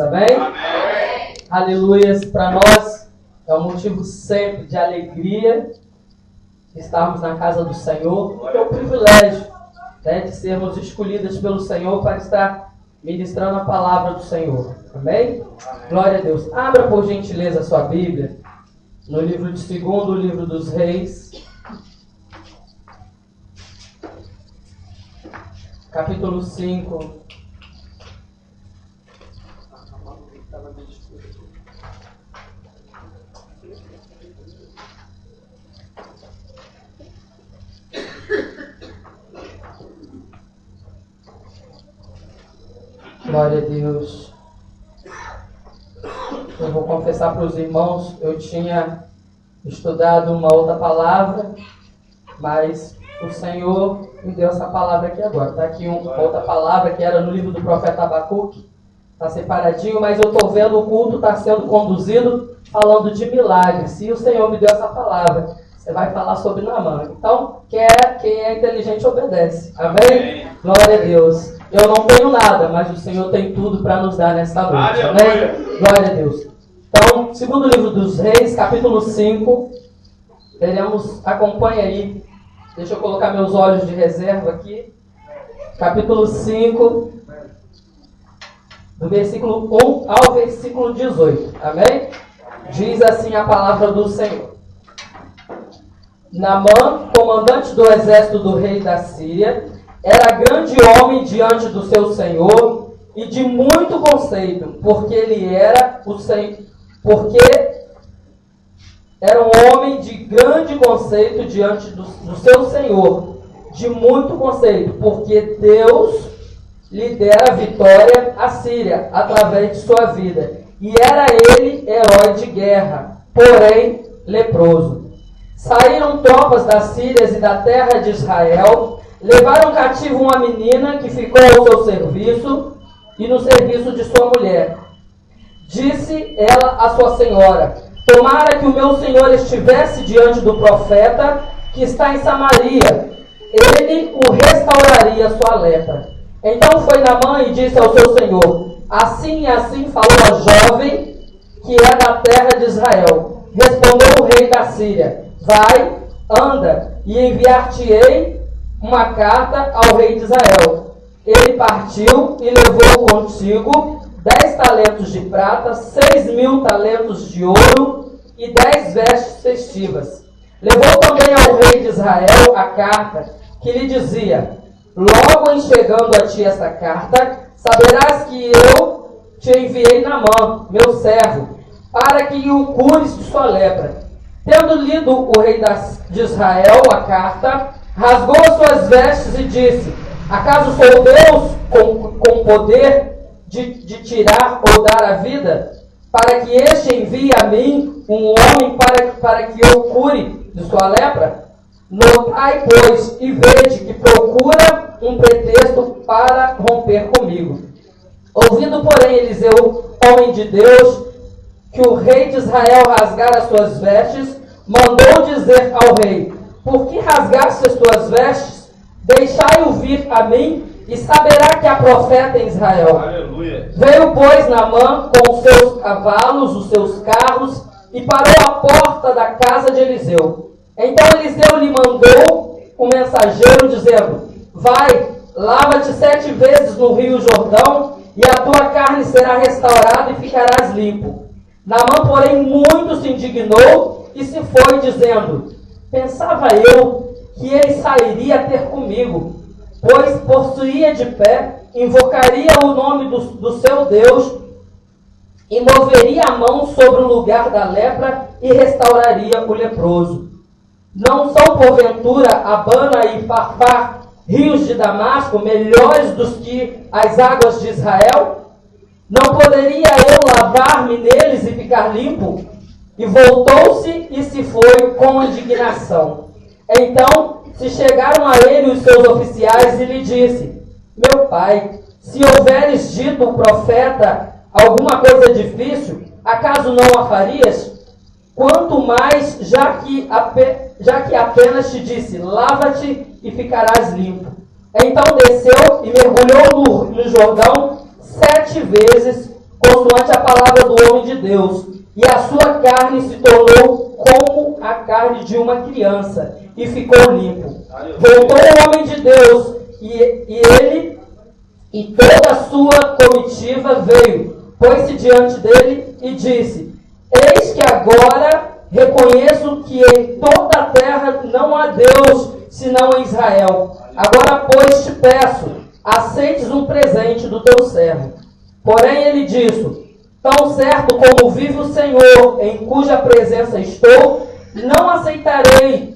Amém? Amém. Aleluias. Para nós é um motivo sempre de alegria estarmos na casa do Senhor. É o privilégio, de sermos escolhidas pelo Senhor para estar ministrando a palavra do Senhor. Amém? Glória a Deus. Abra por gentileza a sua Bíblia no livro de 2º livro dos Reis, capítulo 5. Glória a Deus. Eu vou confessar para os irmãos, eu tinha estudado uma outra palavra, mas o Senhor me deu essa palavra aqui agora. Está aqui uma outra palavra que era no livro do profeta Abacuque. Está separadinho, mas eu estou vendo o culto está sendo conduzido falando de milagres. E o Senhor me deu essa palavra. Você vai falar sobre Naamã. Então, quem é inteligente obedece. Amém? Glória a Deus. Eu não tenho nada, mas o Senhor tem tudo para nos dar nesta noite. Amém? Glória a Deus. Então, 2º livro dos Reis, capítulo 5. Acompanha aí. Deixa eu colocar meus olhos de reserva aqui. Capítulo 5, do versículo 1 ao versículo 18. Amém? Diz assim a palavra do Senhor. Naamã, comandante do exército do rei da Síria, era grande homem diante do seu senhor e de muito conceito, porque era um homem de grande conceito diante do seu senhor, de muito conceito, porque Deus lhe dera vitória à Síria através de sua vida, e era ele herói de guerra, porém leproso. Saíram tropas das Sírias e da terra de Israel, levaram cativo uma menina que ficou ao seu serviço e no serviço de sua mulher. Disse ela à sua senhora: tomara que o meu senhor estivesse diante do profeta que está em Samaria, ele o restauraria sua lepra. Então foi Naamã e disse ao seu senhor: assim e assim falou a jovem que é da terra de Israel. Respondeu o rei da Síria: vai, anda, e enviar-te-ei uma carta ao rei de Israel. Ele partiu e levou consigo 10 talentos de prata, 6.000 talentos de ouro e 10 vestes festivas. Levou também ao rei de Israel a carta que lhe dizia: logo em chegando a ti esta carta, saberás que eu te enviei Naamã, meu servo, para que o cures de sua lepra. Tendo lido o rei de Israel a carta, rasgou as suas vestes e disse: acaso sou Deus com poder de tirar ou dar a vida, para que este envie a mim um homem para que eu cure de sua lepra? Notai, pois, e vede que procura um pretexto para romper comigo. Ouvindo, porém, Eliseu, homem de Deus, que o rei de Israel rasgara as suas vestes, mandou dizer ao rei: por que rasgaste as tuas vestes? Deixai-o vir a mim, e saberá que há profeta em Israel. Aleluia. Veio, pois, Naamã com os seus cavalos, os seus carros, e parou à porta da casa de Eliseu. Então Eliseu lhe mandou o mensageiro, dizendo: vai, lava-te 7 vezes no rio Jordão, e a tua carne será restaurada e ficarás limpo. Naamã, porém, muito se indignou e se foi, dizendo: pensava eu que ele sairia a ter comigo, pois possuía de pé, invocaria o nome do seu Deus, e moveria a mão sobre o lugar da lepra e restauraria o leproso. Não são, porventura, Abana e Farpar, rios de Damasco, melhores dos que as águas de Israel? Não poderia eu lavar-me neles e ficar limpo? E voltou-se e se foi com indignação. Então se chegaram a ele os seus oficiais e lhe disse: meu pai, se houveres dito ao profeta alguma coisa difícil, acaso não a farias? Quanto mais, já que apenas te disse: lava-te e ficarás limpo. Então desceu e mergulhou no Jordão 7 vezes, com consoante a palavra do homem de Deus, e a sua carne se tornou como a carne de uma criança, e ficou limpo. Voltou o homem de Deus, e ele e toda a sua comitiva veio, pôs-se diante dele e disse: Eis que agora reconheço que em toda a terra não há Deus, senão em Israel. Agora, pois, te peço, aceites um presente do teu servo. Porém, ele disse: Tão certo como vive o Senhor, em cuja presença estou, não aceitarei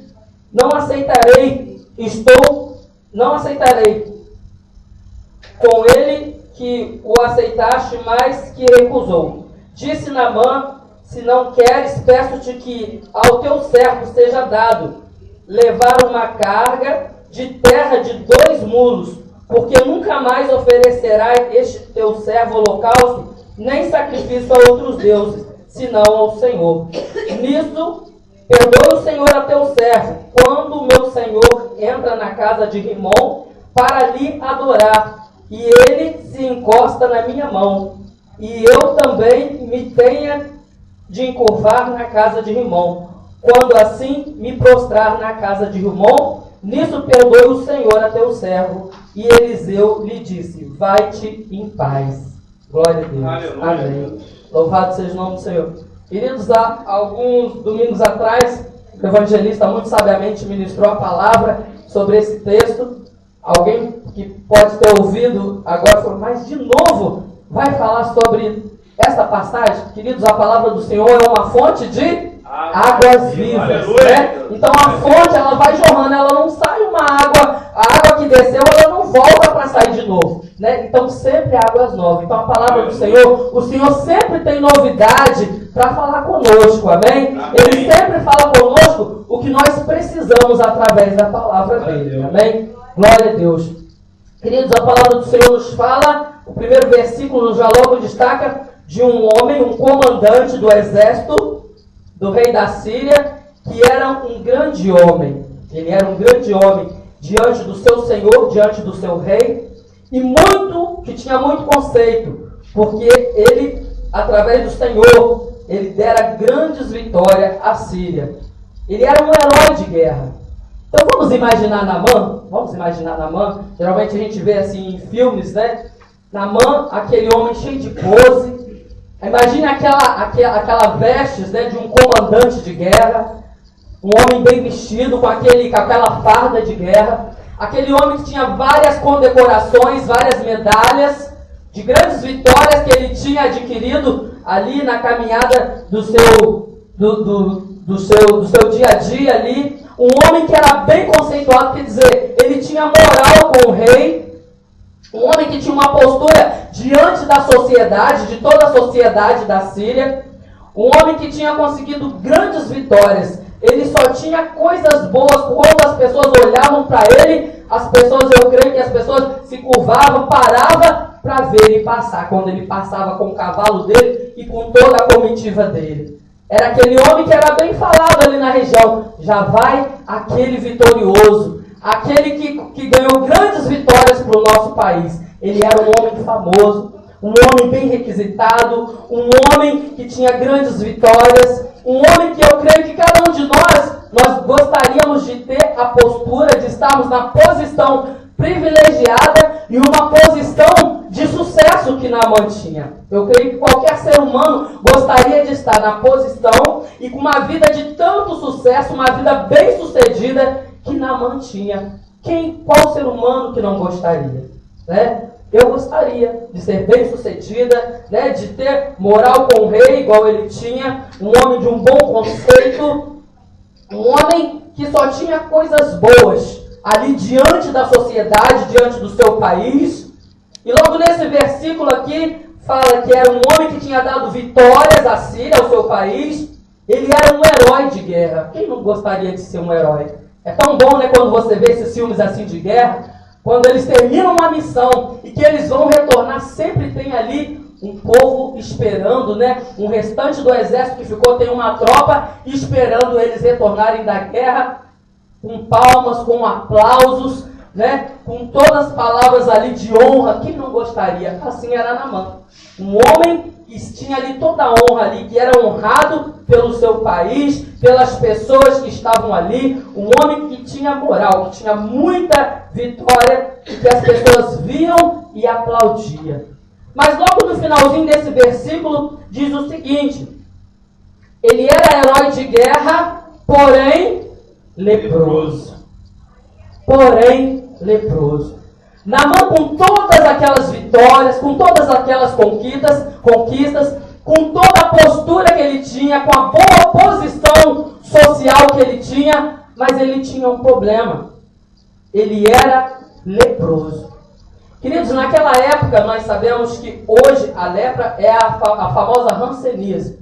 com ele que o aceitaste, mas que recusou. Disse Naamã: Se não queres, peço-te que ao teu servo seja dado levar uma carga de terra de 2 mulos, porque nunca mais oferecerá este teu servo holocausto, nem sacrifício a outros deuses, senão ao Senhor. Nisso, perdoe o Senhor a teu servo, quando o meu senhor entra na casa de Rimom para lhe adorar, e ele se encosta na minha mão, e eu também me tenha de encurvar na casa de Rimom, quando assim me prostrar na casa de Rimom. Nisso perdoe o Senhor a teu servo. E Eliseu lhe disse: Vai-te em paz. Glória a Deus. Aleluia. Amém. Louvado seja o nome do Senhor. Queridos, há alguns domingos atrás, o evangelista muito sabiamente ministrou a palavra sobre esse texto. Alguém que pode ter ouvido agora falou: mas de novo vai falar sobre esta passagem? Queridos, a palavra do Senhor é uma fonte de águas vivas, né? Então a fonte, ela vai jorrando, ela não sai uma água, a água que desceu, ela não volta para sair de novo, né? Então sempre águas novas. Então a palavra do Senhor, o Senhor sempre tem novidade para falar conosco, amém? Ele sempre fala conosco o que nós precisamos através da palavra dele, amém? Glória a Deus. Queridos, a palavra do Senhor nos fala, o primeiro versículo já logo destaca de um homem, um comandante do exército do rei da Síria, que era um grande homem. Ele era um grande homem diante do seu senhor, diante do seu rei, e que tinha muito conceito, porque ele, através do Senhor, ele dera grandes vitórias à Síria. Ele era um herói de guerra. Então vamos imaginar Naamã? Vamos imaginar Naamã? Geralmente a gente vê assim em filmes, né? Naamã, aquele homem cheio de pose. Imagine aquela vestes, né, de um comandante de guerra, um homem bem vestido, com aquela farda de guerra, aquele homem que tinha várias condecorações, várias medalhas, de grandes vitórias que ele tinha adquirido ali na caminhada do seu dia a dia ali, um homem que era bem conceituado, quer dizer, ele tinha moral com o rei, um homem que tinha uma postura diante da sociedade, de toda a sociedade da Síria. Um homem que tinha conseguido grandes vitórias. Ele só tinha coisas boas. Quando as pessoas olhavam para ele, eu creio que as pessoas se curvavam, paravam para ver ele passar. Quando ele passava com o cavalo dele e com toda a comitiva dele. Era aquele homem que era bem falado ali na região. Já vai aquele vitorioso. Aquele que ganhou grandes vitórias para o nosso país. Ele era um homem famoso, um homem bem requisitado, um homem que tinha grandes vitórias, um homem que eu creio que cada um de nós gostaríamos de ter a postura de estarmos na posição privilegiada e uma posição de sucesso que Naamã tinha. Eu creio que qualquer ser humano gostaria de estar na posição e com uma vida de tanto sucesso, uma vida bem sucedida que Naamã tinha. Qual ser humano que não gostaria? Né? Eu gostaria de ser bem sucedida, né? De ter moral com o rei igual ele tinha, um homem de um bom conceito, um homem que só tinha coisas boas ali diante da sociedade, diante do seu país. E logo nesse versículo aqui fala que era um homem que tinha dado vitórias à Síria, ao seu país. Ele era um herói de guerra. Quem não gostaria de ser um herói? É tão bom, né, quando você vê esses filmes assim de guerra, quando eles terminam uma missão e que eles vão retornar, sempre tem ali um povo esperando, né? Um restante do exército que ficou, tem uma tropa esperando eles retornarem da guerra, com palmas, com aplausos, né? Com todas as palavras ali de honra. Quem não gostaria? Assim era Naamã. Um homem que tinha ali toda a honra ali, que era honrado pelo seu país, pelas pessoas que estavam ali. Um homem que tinha moral, que tinha muita vitória, que as pessoas viam e aplaudiam. Mas logo no finalzinho desse versículo diz o seguinte: ele era herói de guerra, porém leproso. Porém leproso. Naamã, com todas aquelas vitórias, com todas aquelas conquistas, com toda a postura que ele tinha, com a boa posição social que ele tinha, mas ele tinha um problema. Ele era leproso. Queridos, naquela época nós sabemos que hoje a lepra é a famosa hanseníase.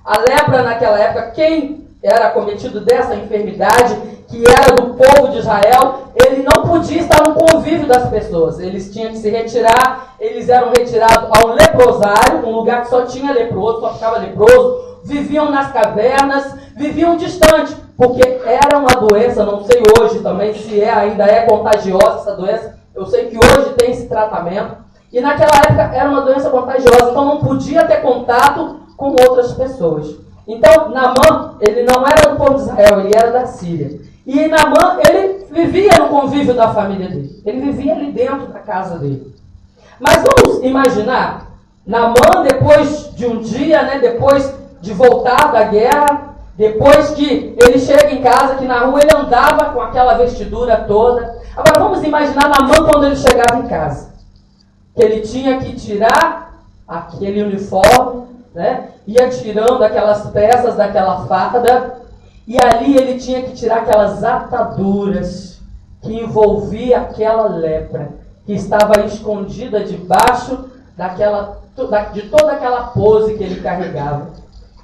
A lepra naquela época, quem era acometido dessa enfermidade, que era do povo de Israel, ele não podia estar no convívio das pessoas. Eles tinham que se retirar, eles eram retirados a um leprosário, um lugar que só tinha leproso, só ficava leproso, viviam nas cavernas, viviam distante, porque era uma doença, não sei hoje também se ainda é contagiosa essa doença, eu sei que hoje tem esse tratamento, e naquela época era uma doença contagiosa, então não podia ter contato com outras pessoas. Então, Naamã, ele não era do povo de Israel, ele era da Síria. E Naamã, ele vivia no convívio da família dele. Ele vivia ali dentro da casa dele. Mas vamos imaginar, Naamã, depois de um dia, né, depois de voltar da guerra, depois que ele chega em casa, que na rua ele andava com aquela vestidura toda. Agora vamos imaginar Naamã quando ele chegava em casa. Que ele tinha que tirar aquele uniforme, né? Ia tirando aquelas peças daquela farda, e ali ele tinha que tirar aquelas ataduras que envolvia aquela lepra, que estava escondida debaixo de toda aquela pose que ele carregava.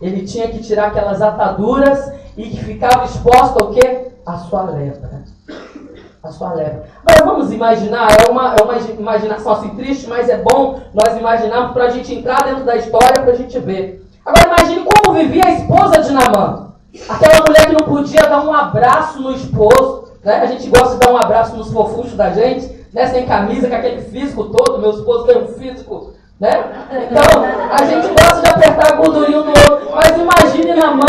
Ele tinha que tirar aquelas ataduras e que ficava exposta ao quê? A sua lepra. A sua lepra. Agora vamos imaginar, é uma imaginação assim triste, mas é bom nós imaginarmos para a gente entrar dentro da história, para a gente ver. Agora imagine como vivia a esposa de Naamã. Aquela mulher que não podia dar um abraço no esposo, né? A gente gosta de dar um abraço nos fofuchos da gente, né? Sem camisa, com aquele físico todo. Meu esposo tem um físico, né? Então, a gente gosta de apertar a gordurinha do outro. Mas imagine Naamã.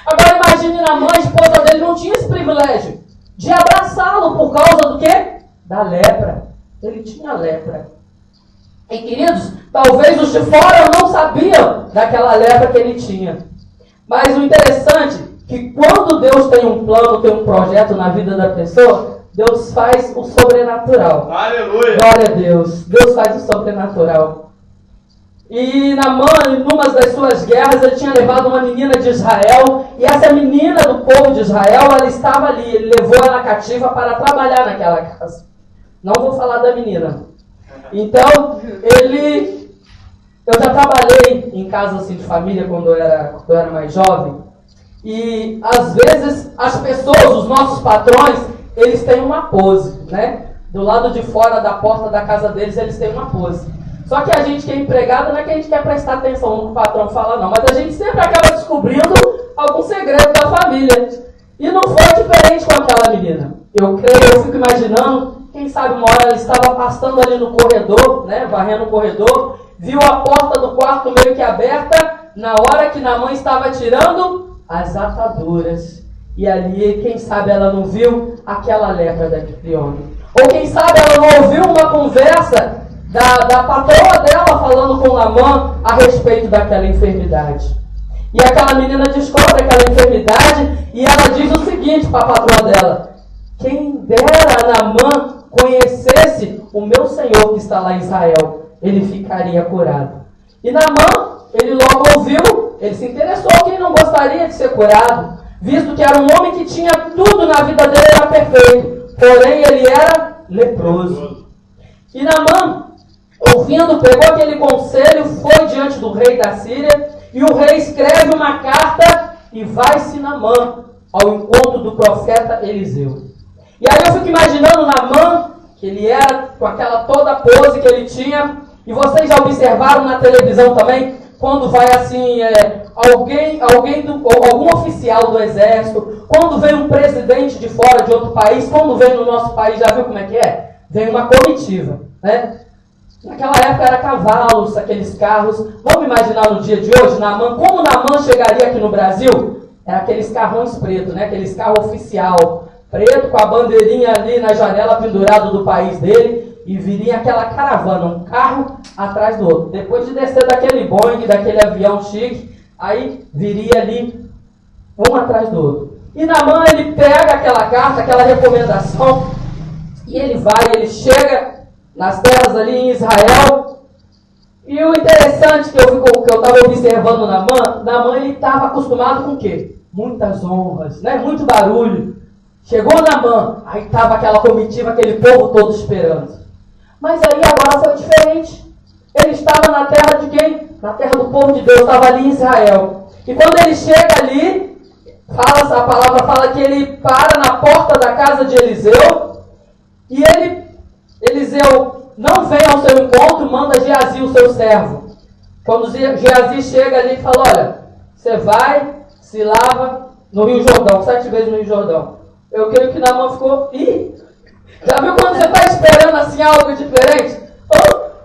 Agora imagine Naamã, a esposa dele não tinha esse privilégio de abraçá-lo por causa do quê? Da lepra. Ele tinha lepra. E queridos, talvez os de fora não sabiam daquela lepra que ele tinha. Mas o interessante é que quando Deus tem um plano, tem um projeto na vida da pessoa, Deus faz o sobrenatural. Aleluia! Glória a Deus. Deus faz o sobrenatural. E Naamã, em uma das suas guerras, ele tinha levado uma menina de Israel. E essa menina do povo de Israel, ela estava ali. Ele levou ela cativa para trabalhar naquela casa. Não vou falar da menina. Então, eu já trabalhei em casa assim, de família quando eu era mais jovem. E às vezes as pessoas, os nossos patrões, eles têm uma pose, né? Do lado de fora da porta da casa deles, eles têm uma pose. Só que a gente que é empregado, não é que a gente quer prestar atenção no que o patrão fala, não. Mas a gente sempre acaba descobrindo algum segredo da família. E não foi diferente com aquela menina. Eu fico imaginando, quem sabe uma hora ela estava passando ali no corredor, né? Varrendo o corredor, viu a porta do quarto meio que aberta, na hora que Naamã estava tirando as ataduras. E ali, quem sabe ela não viu aquela lepra daquele homem. Ou quem sabe ela não ouviu uma conversa da patroa dela falando com Naamã a respeito daquela enfermidade. E aquela menina descobre aquela enfermidade e ela diz o seguinte para a patroa dela: quem dera Naamã conhecesse o meu Senhor que está lá em Israel, ele ficaria curado. E Naamã, ele logo ouviu, ele se interessou, quem não gostaria de ser curado, visto que era um homem que tinha tudo na vida dele, era perfeito, porém ele era leproso. E Naamã, ouvindo, pegou aquele conselho, foi diante do rei da Síria, e o rei escreve uma carta e vai-se Naamã ao encontro do profeta Eliseu. E aí eu fico imaginando Naamã, que ele era com aquela toda pose que ele tinha, e vocês já observaram na televisão também, quando vai assim, algum oficial do exército, quando vem um presidente de fora de outro país, quando vem no nosso país, já viu como é que é? Vem uma comitiva, né? Naquela época era cavalos, aqueles carros. Vamos imaginar no dia de hoje, Naamã, como Naamã chegaria aqui no Brasil? Era aqueles carrões pretos, né? Aqueles carros oficial, preto, com a bandeirinha ali na janela pendurado do país dele, e viria aquela caravana, um carro atrás do outro. Depois de descer daquele Boeing, daquele avião chique, aí viria ali um atrás do outro. E Naamã, ele pega aquela carta, aquela recomendação, e ele chega nas terras ali em Israel. E o interessante que eu estava observando Naamã, ele estava acostumado com o quê? Muitas honras, né? Muito barulho. Chegou Naamã, aí estava aquela comitiva, aquele povo todo esperando. Mas aí agora foi diferente. Ele estava na terra de quem? Na terra do povo de Deus, estava ali em Israel. E quando ele chega ali, a palavra fala que ele para na porta da casa de Eliseu, e Eliseu não vem ao seu encontro, manda Geazi, o seu servo. Quando Geazi chega ali e fala, olha, você vai, se lava no Rio Jordão, 7 vezes no Rio Jordão. Eu creio que Naamã ficou, já viu quando você está esperando assim algo diferente?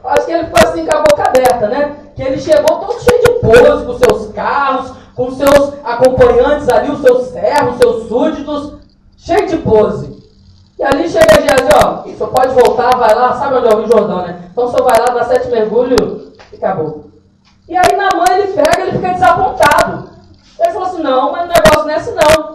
Acho que ele ficou assim com a boca aberta, né? Que ele chegou todo cheio de pose, com seus carros, com seus acompanhantes ali, os seus servos, seus súditos, cheio de pose. E ali chega Geazi, ó, o senhor pode voltar, vai lá, sabe onde é o Rio Jordão, né? Então o senhor vai lá, dá 7 mergulhos e acabou. E aí Naamã, ele fica desapontado. Ele falou assim, não, mas o negócio não é assim não.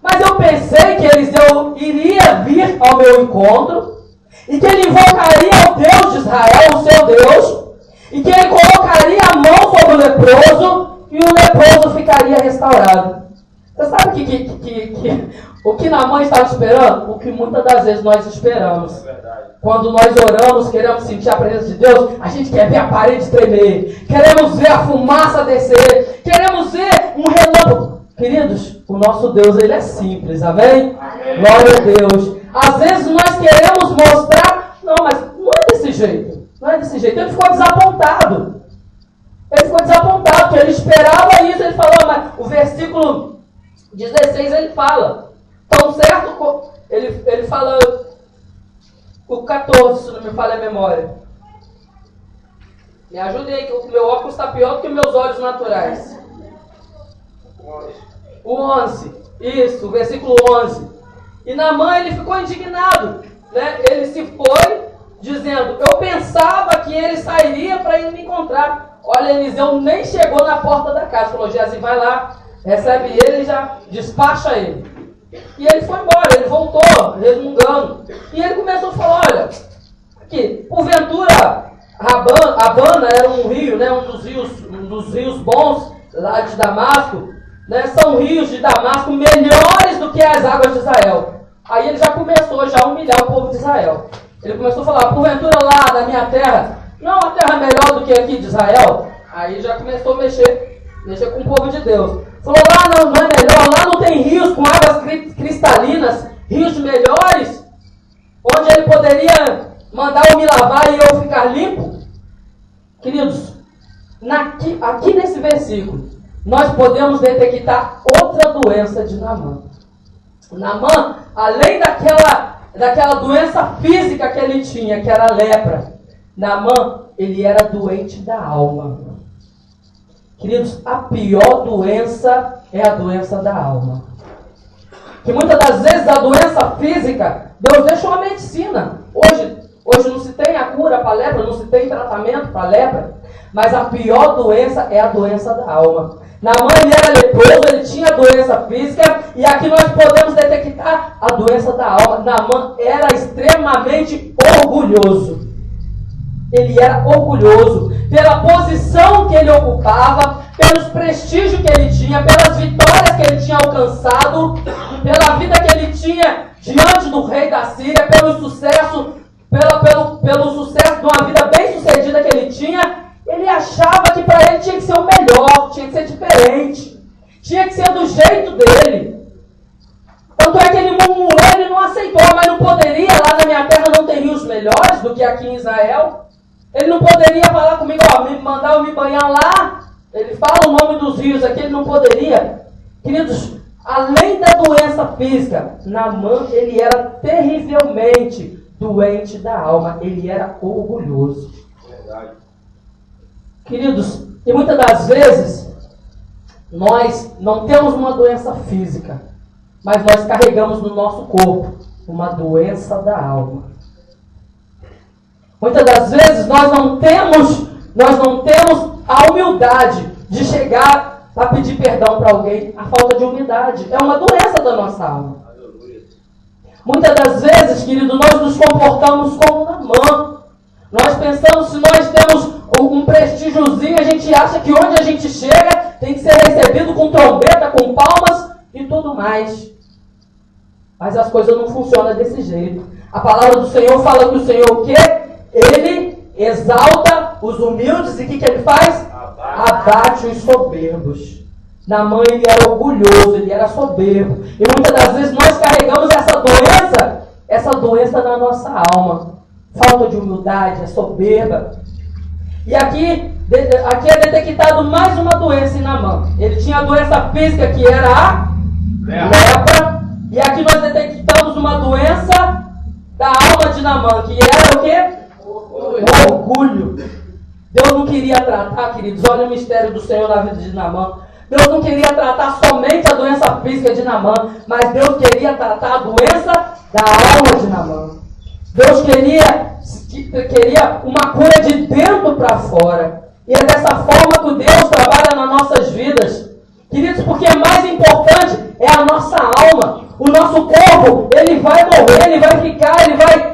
Mas eu pensei que Eliseu iria vir ao meu encontro, e que ele invocaria o Deus de Israel, o seu Deus, e que ele colocaria a mão sobre o leproso, e o leproso ficaria restaurado. Você sabe o que Naamã estava esperando? O que muitas das vezes nós esperamos. Quando nós oramos, queremos sentir a presença de Deus, a gente quer ver a parede tremer, queremos ver a fumaça descer, queremos ver um relâmpago. Queridos, o nosso Deus, ele é simples, amém? Glória a Deus. Às vezes nós queremos mostrar, não, mas não é desse jeito. Não é desse jeito. Ele ficou desapontado. Porque ele esperava isso. Ele falou, mas o versículo 16 ele fala. Tão certo, ele fala, o 14, se não me falha a memória. Me ajude aí, que o meu óculos está pior do que meus olhos naturais. O 11, isso, o versículo 11. E Naamã, ele ficou indignado, né? Ele se foi dizendo, eu pensava que ele sairia para ir me encontrar. Olha, Eliseu nem chegou na porta da casa, falou, Geazi, vai lá, recebe ele e já despacha ele. E ele foi embora, ele voltou, resmungando. E ele começou a falar, olha, aqui, porventura, Abana era um rio, né? Um dos rios bons lá de Damasco, né? São rios de Damasco melhores do que as águas de Israel. Aí ele já começou a humilhar o povo de Israel. Ele começou a falar, porventura lá na minha terra, não a terra melhor do que aqui de Israel? Aí já começou a mexer com o povo de Deus. Falou, lá não é melhor, lá não tem rios com águas cristalinas, rios melhores, onde ele poderia mandar eu me lavar e eu ficar limpo? Queridos, aqui nesse versículo, nós podemos detectar outra doença de Naamã. Naamã, além daquela doença física que ele tinha, que era a lepra, Naamã, ele era doente da alma. Queridos, a pior doença é a doença da alma. Que muitas das vezes a doença física, Deus deixa uma medicina. Hoje não se tem a cura para a lepra, não se tem tratamento para a lepra, mas a pior doença é a doença da alma. Naamã, ele era leproso, ele tinha doença física, e aqui nós podemos detectar a doença da alma. Naamã era extremamente orgulhoso. Ele era orgulhoso pela posição que ele ocupava, pelos prestígios que ele tinha, pelas vitórias que ele tinha alcançado, pela vida que ele tinha diante do rei da Síria, pelo sucesso de uma vida bem sucedida que ele tinha. Ele achava que para ele tinha que ser o melhor, tinha que ser diferente, tinha que ser do jeito dele. Tanto é que ele murmurou, ele não aceitou, mas não poderia, lá na minha terra não tem rios melhores do que aqui em Israel. Ele não poderia falar comigo, ó, me mandar eu me banhar lá, Ele fala o nome dos rios aqui, ele não poderia. Queridos, além da doença física, Naamã, ele era terrivelmente doente da alma. Ele era orgulhoso. Verdade. Queridos, e muitas das vezes, nós não temos uma doença física, mas nós carregamos no nosso corpo uma doença da alma. Muitas das vezes nós não temos a humildade de chegar a pedir perdão para alguém. A falta de humildade é uma doença da nossa alma. Muitas das vezes, querido, nós nos comportamos como Naamã. Nós pensamos, se nós temos um prestígiozinho, a gente acha que onde a gente chega tem que ser recebido com trombeta, com palmas e tudo mais. Mas as coisas não funcionam desse jeito. A palavra do Senhor fala que o Senhor o quê? Ele exalta os humildes e o que ele faz? Abate os soberbos. Naamã, ele era orgulhoso, ele era soberbo. E muitas das vezes nós carregamos essa doença na nossa alma. Falta de humildade, é soberba. E aqui é detectado mais uma doença em Naamã. Ele tinha a doença física, que era a lepra. E aqui nós detectamos uma doença da alma de Naamã, que era o quê? O orgulho. Deus não queria tratar, queridos, olha o mistério do Senhor na vida de Naamã. Deus não queria tratar somente a doença física de Naamã, mas Deus queria tratar a doença da alma de Naamã. Deus queria uma cura de dentro para fora. E é dessa forma que Deus trabalha nas nossas vidas. Queridos, porque mais importante é a nossa alma. O nosso corpo, ele vai morrer, ele vai ficar,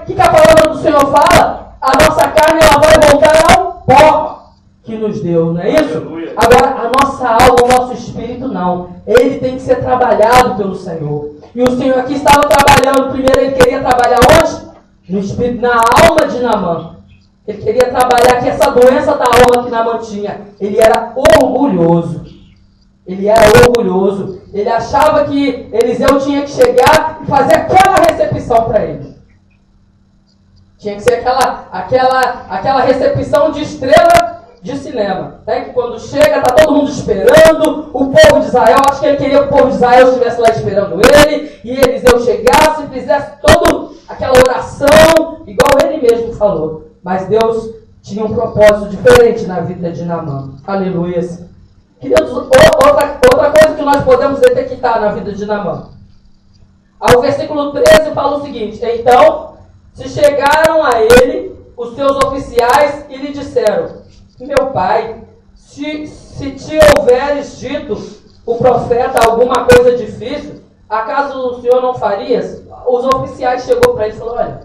o que a palavra do Senhor fala? A nossa carne, ela vai voltar ao pó que nos deu, não é isso? Agora, a nossa alma, o nosso espírito, não. Ele tem que ser trabalhado pelo Senhor. E o Senhor aqui estava trabalhando, primeiro ele queria trabalhar onde? No espírito, na alma de Naamã. Ele queria trabalhar que essa doença da alma que Naamã tinha. Ele era orgulhoso. Ele era orgulhoso. Ele achava que Eliseu tinha que chegar e fazer aquela recepção para ele. Tinha que ser aquela recepção de estrela de cinema. Né? Que quando chega, está todo mundo esperando. O povo de Israel, acho que ele queria que o povo de Israel estivesse lá esperando ele. E Eliseu chegasse e fizesse toda aquela oração, igual ele mesmo falou. Mas Deus tinha um propósito diferente na vida de Naamã. Aleluia. Queridos, outra coisa que nós podemos detectar na vida de Naamã. Ao versículo 13 fala o seguinte: então se chegaram a ele os seus oficiais e lhe disseram: meu pai, se te houveres dito o profeta alguma coisa difícil, acaso o senhor não farias? Os oficiais chegou para ele e falou: olha,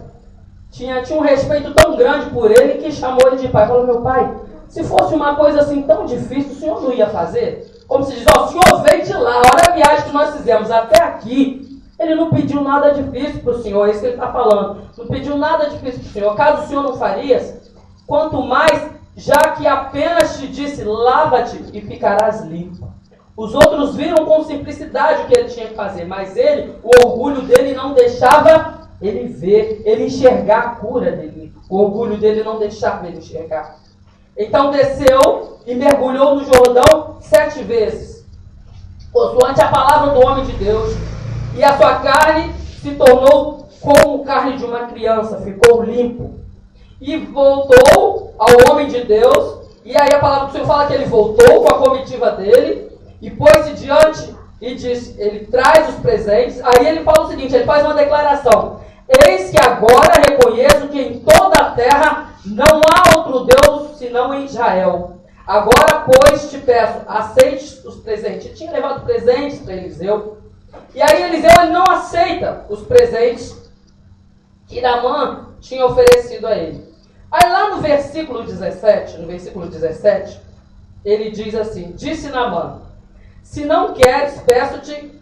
tinha um respeito tão grande por ele que chamou ele de pai. Falou: meu pai, se fosse uma coisa assim tão difícil, o senhor não ia fazer? Como se diz: ó, o senhor veio de lá, olha a viagem que nós fizemos até aqui. Ele não pediu nada difícil para o senhor, é isso que ele está falando. Não pediu nada difícil para o senhor. Caso o senhor não faria, quanto mais, já que apenas te disse: lava-te e ficarás limpo. Os outros viram com simplicidade o que ele tinha que fazer, mas ele, o orgulho dele não deixava ele ver, ele enxergar a cura dele. O orgulho dele não deixava ele enxergar. Então desceu e mergulhou no Jordão 7 vezes, consoante a palavra do homem de Deus. E a sua carne se tornou como carne de uma criança, ficou limpo. E voltou ao homem de Deus. E aí a palavra do Senhor fala que ele voltou com a comitiva dele e pôs-se diante e disse, ele traz os presentes. Aí ele fala o seguinte, ele faz uma declaração: eis que agora reconheço que em toda a terra não há outro Deus senão em Israel. Agora, pois, te peço, aceite os presentes. Ele tinha levado presentes para Eliseu. E aí Eliseu ele não aceita os presentes que Naamã tinha oferecido a ele. Aí lá no versículo 17, ele diz assim: disse Naamã: se não queres, peço-te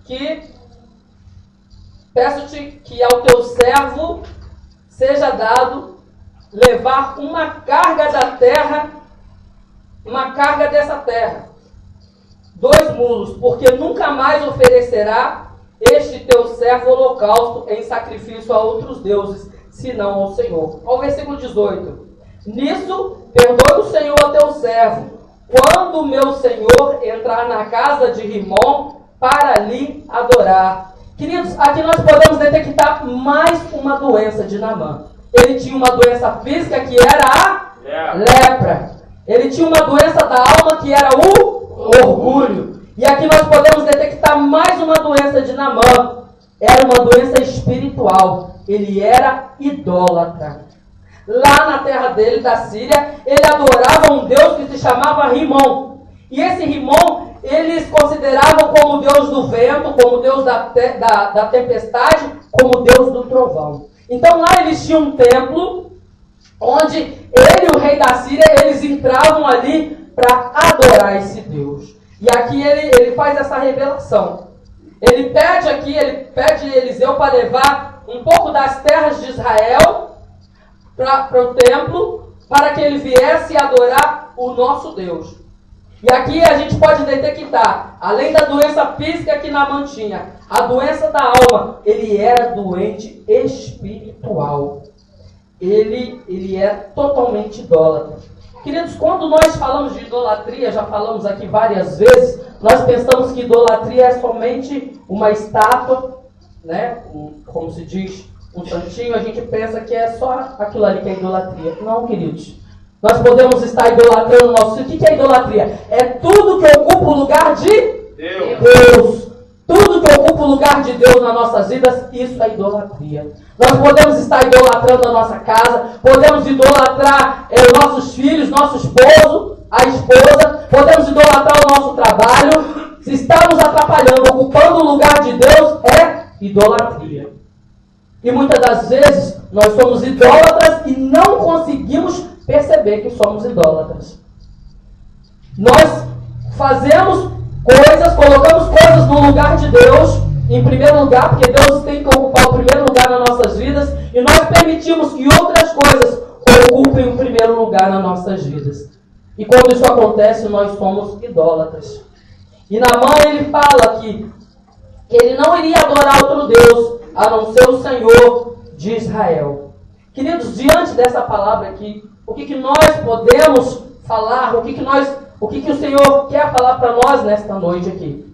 que ao teu servo seja dado levar uma carga da terra, uma carga dessa terra, 2 mulos, porque nunca mais oferecerá este teu servo holocausto em sacrifício a outros deuses, senão ao Senhor. Ao versículo 18. Nisso, perdoe o Senhor a teu servo. quando o meu senhor entrar na casa de Rimom para lhe adorar. Queridos, aqui nós podemos detectar mais uma doença de Naamã. Ele tinha uma doença física que era a lepra. Ele tinha uma doença da alma que era o orgulho. E aqui nós podemos detectar mais uma doença de Naamã. Era uma doença espiritual. Ele era idólatra. Lá na terra dele, da Síria, ele adorava um Deus que se chamava Rimom. E esse Rimom, eles consideravam como Deus do vento, como Deus da tempestade, como Deus do trovão. Então lá eles tinham um templo, onde ele e o rei da Síria, eles entravam ali para adorar esse Deus. E aqui ele faz essa revelação. Ele pede Eliseu para levar um pouco das terras de Israel para o templo, para que ele viesse adorar o nosso Deus. E aqui a gente pode detectar, além da doença física que Naamã tinha, a doença da alma, ele era doente espiritual. Ele é totalmente idólatra. Queridos, quando nós falamos de idolatria, já falamos aqui várias vezes, nós pensamos que idolatria é somente uma estátua, né? Como se diz, um santinho, a gente pensa que é só aquilo ali que é idolatria. Não, queridos. Nós podemos estar idolatrando o nosso... O que é idolatria? É tudo que ocupa o lugar de Deus. Tudo que ocupa o lugar de Deus nas nossas vidas, isso é idolatria. Nós podemos estar idolatrando a nossa casa, podemos idolatrar nossos filhos, nosso esposo, a esposa, podemos idolatrar o nosso trabalho. Se estamos atrapalhando, ocupando o lugar de Deus, é idolatria. E muitas das vezes nós somos idólatras e não conseguimos perceber que somos idólatras. Nós fazemos coisas, colocamos coisas no lugar de Deus, em primeiro lugar, porque Deus tem que ocupar o primeiro lugar nas nossas vidas, e nós permitimos que outras coisas ocupem o primeiro lugar nas nossas vidas. E quando isso acontece, nós somos idólatras. E Naamã, ele fala que ele não iria adorar outro Deus, a não ser o Senhor de Israel. Queridos, diante dessa palavra aqui, o que nós podemos falar, o que o Senhor quer falar para nós nesta noite aqui?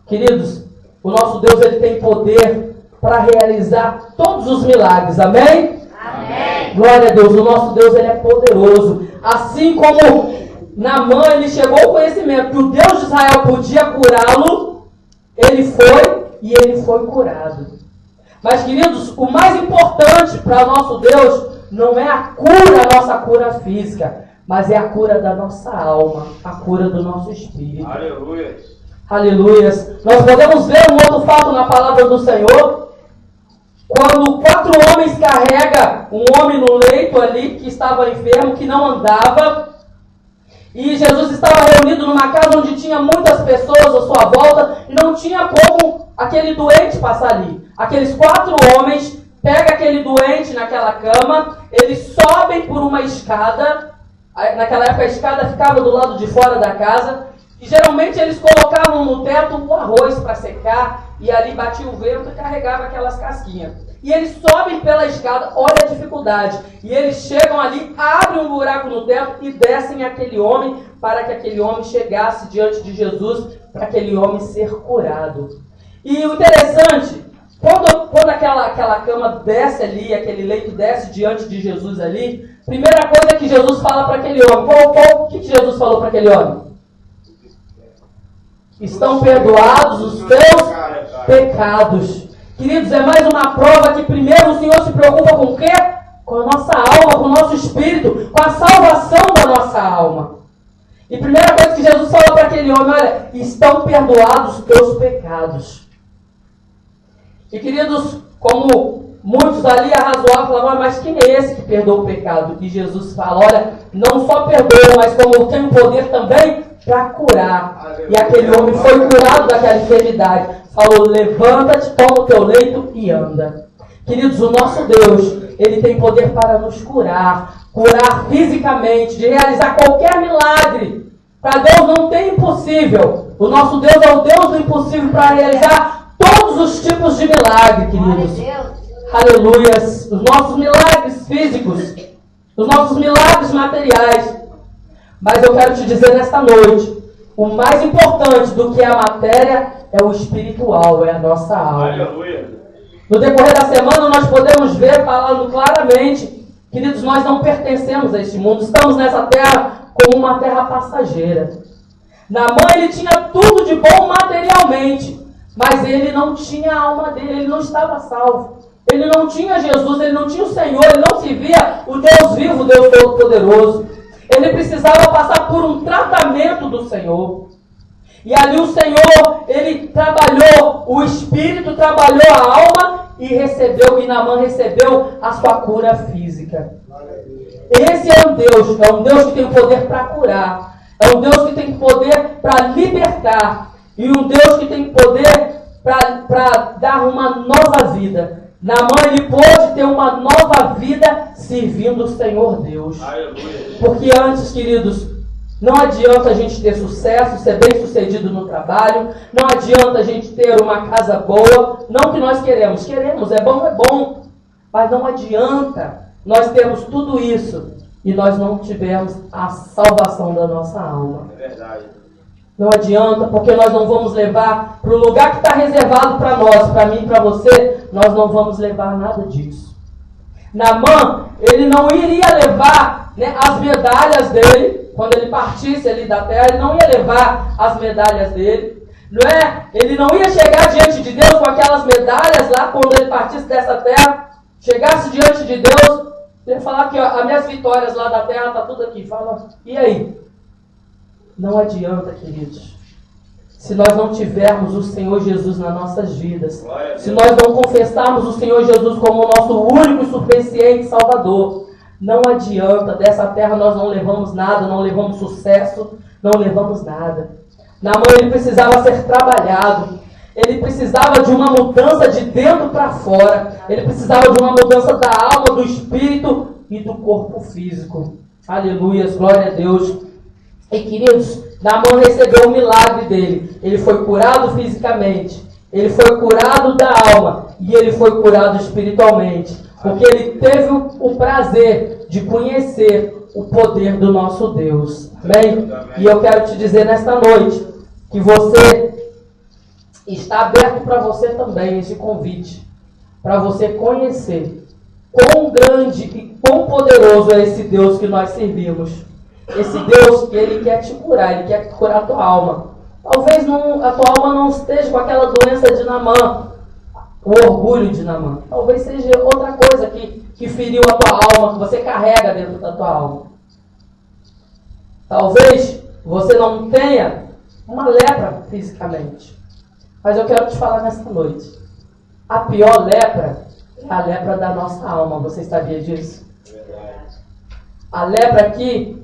Queridos, o nosso Deus, ele tem poder para realizar todos os milagres, amém? Amém. Glória a Deus, o nosso Deus, ele é poderoso. Assim como Naamã, ele chegou ao conhecimento que o Deus de Israel podia curá-lo, ele foi e ele foi curado. Mas, queridos, o mais importante para o nosso Deus não é a nossa cura física, mas é a cura da nossa alma, a cura do nosso espírito. Aleluia. Aleluias. Nós podemos ver um outro fato na palavra do Senhor, quando 4 homens carregam um homem no leito ali, que estava enfermo, que não andava, e Jesus estava reunido numa casa onde tinha muitas pessoas à sua volta, e não tinha como aquele doente passar ali. Aqueles 4 homens pegam aquele doente naquela cama, eles sobem por uma escada. Naquela época a escada ficava do lado de fora da casa, e geralmente eles colocavam no teto o arroz para secar, e ali batia o vento e carregava aquelas casquinhas. E eles sobem pela escada, olha a dificuldade, e eles chegam ali, abrem um buraco no teto e descem aquele homem, para que aquele homem chegasse diante de Jesus, para aquele homem ser curado. E o interessante, quando aquela cama desce ali, aquele leito desce diante de Jesus ali, primeira coisa que Jesus fala para aquele homem, o que Jesus falou para aquele homem? Estão perdoados os teus pecados. Queridos, é mais uma prova que primeiro o Senhor se preocupa com o quê? Com a nossa alma, com o nosso espírito, com a salvação da nossa alma. E a primeira coisa que Jesus falou para aquele homem, olha, estão perdoados os teus pecados. E queridos, como muitos ali arrazoavam, falavam, mas quem é esse que perdoa o pecado? E Jesus fala, olha, não só perdoa, mas como tem o poder também para curar. E aquele homem foi curado daquela enfermidade. Falou, levanta-te, toma o teu leito e anda. Queridos, o nosso Deus, ele tem poder para nos curar fisicamente, de realizar qualquer milagre. Para Deus não tem impossível. O nosso Deus é o Deus do impossível para realizar todos os tipos de milagre, queridos. Aleluias. Os nossos milagres físicos, os nossos milagres materiais. Mas eu quero te dizer nesta noite, o mais importante do que a matéria é o espiritual, é a nossa alma. Aleluia. No decorrer da semana nós podemos ver, falando claramente, queridos, nós não pertencemos a este mundo, estamos nessa terra como uma terra passageira. Naamã, ele tinha tudo de bom materialmente, mas ele não tinha a alma dele, ele não estava salvo. Ele não tinha Jesus, ele não tinha o Senhor, ele não se via o Deus vivo, o Deus Todo-Poderoso. Ele precisava passar por um tratamento do Senhor. E ali o Senhor, ele trabalhou, o Espírito trabalhou a alma e Naamã recebeu a sua cura física. Esse é um Deus que tem poder para curar. É um Deus que tem poder para libertar. E um Deus que tem poder para dar uma nova vida. Naamã, ele pôde ter uma nova vida servindo o Senhor Deus. Aleluia. Porque antes, queridos, não adianta a gente ter sucesso, ser bem sucedido no trabalho, não adianta a gente ter uma casa boa, não que nós queremos, é bom, mas não adianta nós termos tudo isso e nós não tivermos a salvação da nossa alma. É verdade. Não adianta, porque nós não vamos levar para o lugar que está reservado para nós, para mim e para você, nós não vamos levar nada disso. Naamã, ele não iria levar, né, as medalhas dele, quando ele partisse ali da terra, ele não ia levar as medalhas dele, não é? Ele não ia chegar diante de Deus com aquelas medalhas lá, quando ele partisse dessa terra, chegasse diante de Deus, ele ia falar que ó, as minhas vitórias lá da terra, está tudo aqui. Fala, e aí? Não adianta, queridos. Se nós não tivermos o Senhor Jesus nas nossas vidas, se nós não confessarmos o Senhor Jesus como o nosso único e suficiente Salvador, não adianta. Dessa terra nós não levamos nada, não levamos sucesso, não levamos nada. Naamã, ele precisava ser trabalhado. Ele precisava de uma mudança de dentro para fora. Ele precisava de uma mudança da alma, do espírito e do corpo físico. Aleluias, glória a Deus. E queridos, Naamã recebeu o milagre dele. Ele foi curado fisicamente, ele foi curado da alma e ele foi curado espiritualmente. Porque ele teve o prazer de conhecer o poder do nosso Deus. Amém? E eu quero te dizer nesta noite que você está aberto para você também esse convite. Para você conhecer quão grande e quão poderoso é esse Deus que nós servimos. Esse Deus que ele quer te curar, ele quer curar a tua alma. Talvez a tua alma não esteja com aquela doença de Naamã, o orgulho de Naamã. Talvez seja outra coisa que feriu a tua alma, que você carrega dentro da tua alma. Talvez você não tenha uma lepra fisicamente. Mas eu quero te falar nesta noite. A pior lepra é a lepra da nossa alma. Você sabia disso? A lepra aqui,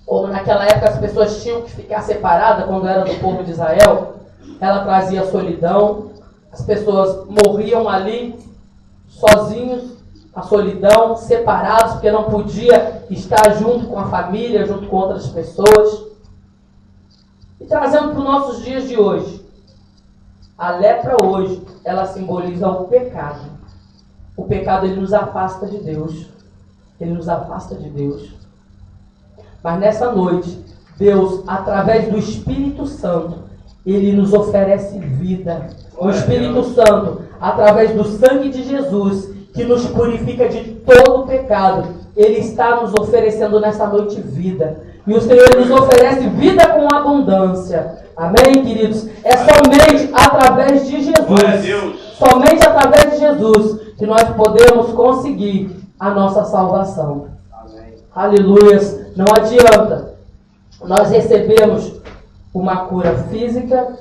ou naquela época as pessoas tinham que ficar separadas quando era do povo de Israel, ela trazia solidão, as pessoas morriam ali, sozinhos, a solidão, separados, porque não podia estar junto com a família, junto com outras pessoas. E trazendo para os nossos dias de hoje, a lepra hoje, ela simboliza o pecado. O pecado, ele nos afasta de Deus. Ele nos afasta de Deus. Mas nessa noite, Deus, através do Espírito Santo, ele nos oferece vida. O Espírito Santo, através do sangue de Jesus, que nos purifica de todo o pecado, ele está nos oferecendo nessa noite vida. E o Senhor nos oferece vida com abundância. Amém, queridos? É somente através de Jesus. Somente através de Jesus que nós podemos conseguir a nossa salvação. Amém. Aleluias. Não adianta nós recebemos uma cura física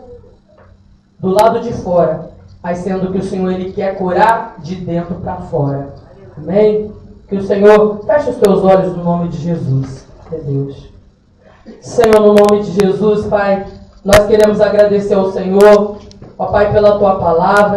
do lado de fora, mas sendo que o Senhor ele quer curar de dentro para fora. Amém? Que o Senhor feche os teus olhos no nome de Jesus. É Deus. Senhor, no nome de Jesus, Pai, nós queremos agradecer ao Senhor, ó Pai, pela Tua palavra.